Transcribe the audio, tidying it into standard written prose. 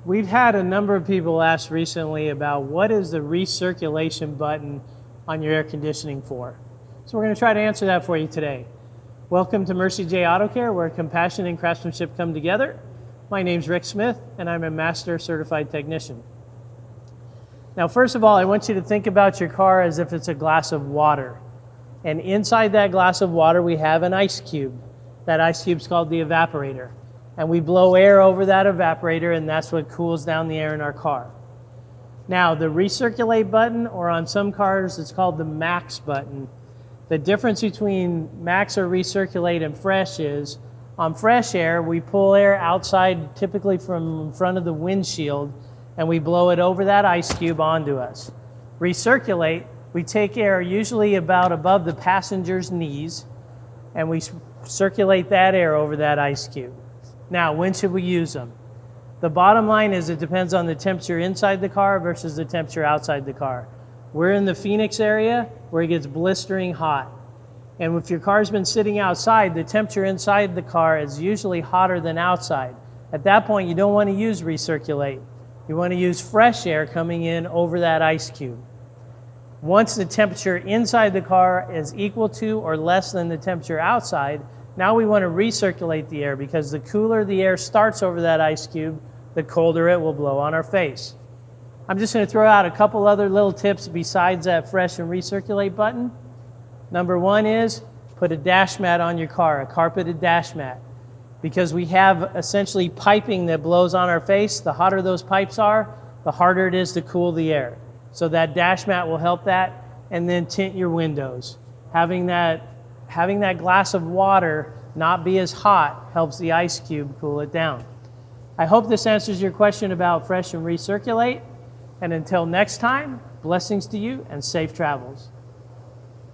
We've had a number of people ask recently about what is the recirculation button on your air conditioning for. So we're going to try to answer that for you today. Welcome to Mercie J Auto Care, where compassion and craftsmanship come together. My name's Rick Smith, and I'm a master certified technician. Now, first of all, I want you to think about your car as if it's a glass of water. And inside that glass of water, we have an ice cube. That ice cube is called the evaporator. And we blow air over that evaporator, and that's what cools down the air in our car. Now, the recirculate button, or on some cars, it's called the max button. The difference between max or recirculate and fresh is, on fresh air, we pull air outside, typically from in front of the windshield, and we blow it over that ice cube onto us. Recirculate, we take air usually about above the passenger's knees, and we circulate that air over that ice cube. Now, when should we use them? The bottom line is it depends on the temperature inside the car versus the temperature outside the car. We're in the Phoenix area where it gets blistering hot. And if your car's been sitting outside, the temperature inside the car is usually hotter than outside. At that point, you don't want to use recirculate. You want to use fresh air coming in over that ice cube. Once the temperature inside the car is equal to or less than the temperature outside, now we want to recirculate the air, because the cooler the air starts over that ice cube, the colder it will blow on our face. I'm just going to throw out a couple other little tips besides that fresh and recirculate button. Number one is put a dash mat on your car, a carpeted dash mat. Because we have essentially piping that blows on our face, the hotter those pipes are, the harder it is to cool the air. So that dash mat will help that, and then tint your windows. Having that glass of water not be as hot helps the ice cube cool it down. I hope this answers your question about fresh and recirculate. And until next time, blessings to you and safe travels.